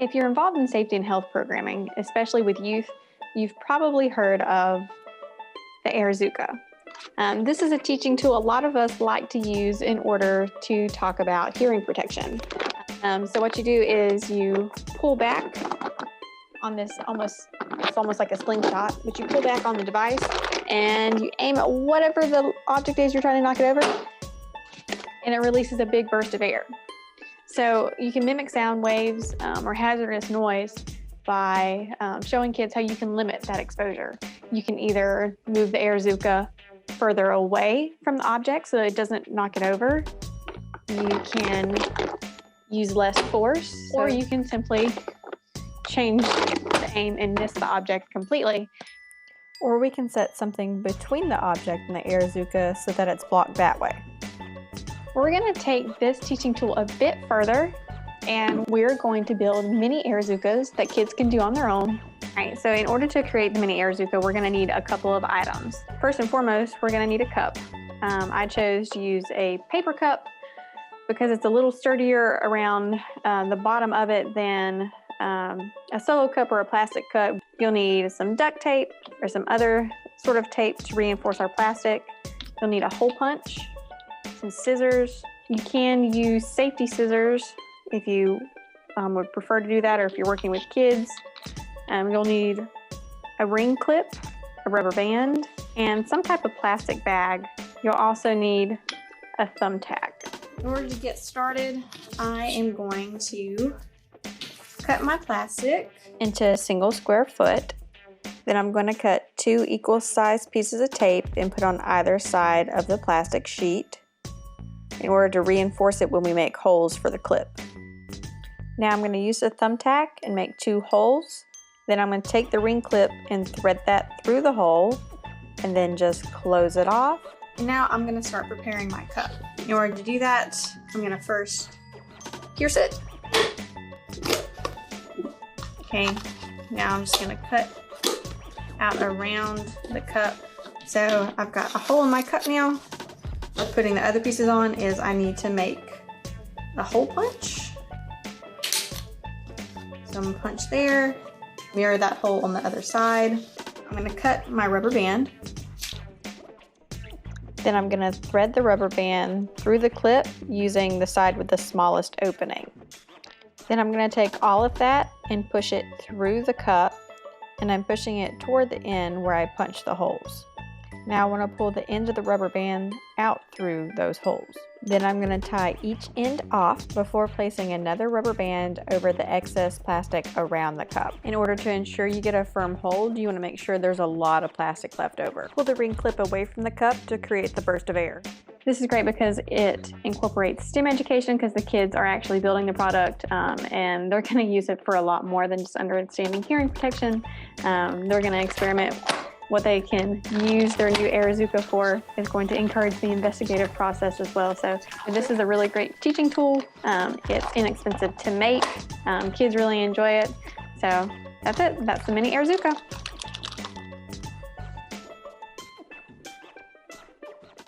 If you're involved in safety and health programming, especially with youth, you've probably heard of the AirZooka. This is a teaching tool a lot of us like to use in order to talk about hearing protection. So what you do is you pull back on this, it's almost like a slingshot, but you pull back on the device and you aim at whatever the object is you're trying to knock it over, and it releases a big burst of air. So you can mimic sound waves or hazardous noise by showing kids how you can limit that exposure. You can either move the AirZooka further away from the object so that it doesn't knock it over. You can use less force, or you can simply change the aim and miss the object completely. Or we can set something between the object and the AirZooka so that it's blocked that way. We're going to take this teaching tool a bit further, and we're going to build mini AirZookas that kids can do on their own. All right, so in order to create the mini AirZooka, we're going to need a couple of items. First and foremost, we're going to need a cup. I chose to use a paper cup because it's a little sturdier around the bottom of it than a solo cup or a plastic cup. You'll need some duct tape or some other sort of tape to reinforce our plastic. You'll need a hole punch, some scissors. You can use safety scissors if you would prefer to do that, or if you're working with kids. You'll need a ring clip, a rubber band, and some type of plastic bag. You'll also need a thumbtack. In order to get started, I am going to cut my plastic into a single square foot. Then I'm going to cut 2 equal sized pieces of tape and put on either side of the plastic sheet in order to reinforce it when we make holes for the clip. Now I'm going to use a thumbtack and make 2 holes. Then I'm going to take the ring clip and thread that through the hole and then just close it off. And now I'm going to start preparing my cup. In order to do that, I'm going to first pierce it. Okay, now I'm just going to cut out around the cup. So I've got a hole in my cup now. Putting the other pieces on is I need to make a hole punch. So I'm going to punch there, mirror that hole on the other side. I'm going to cut my rubber band. Then I'm going to thread the rubber band through the clip using the side with the smallest opening. Then I'm going to take all of that and push it through the cup, and I'm pushing it toward the end where I punched the holes. Now I want to pull the end of the rubber band out through those holes. Then I'm going to tie each end off before placing another rubber band over the excess plastic around the cup. In order to ensure you get a firm hold, you want to make sure there's a lot of plastic left over. Pull the ring clip away from the cup to create the burst of air. This is great because it incorporates STEM education, because the kids are actually building the product and they're going to use it for a lot more than just understanding hearing protection. They're going to experiment. What they can use their new AirZooka for is going to encourage the investigative process as well. So this is a really great teaching tool. It's inexpensive to make. Kids really enjoy it. So that's it. That's the mini AirZooka.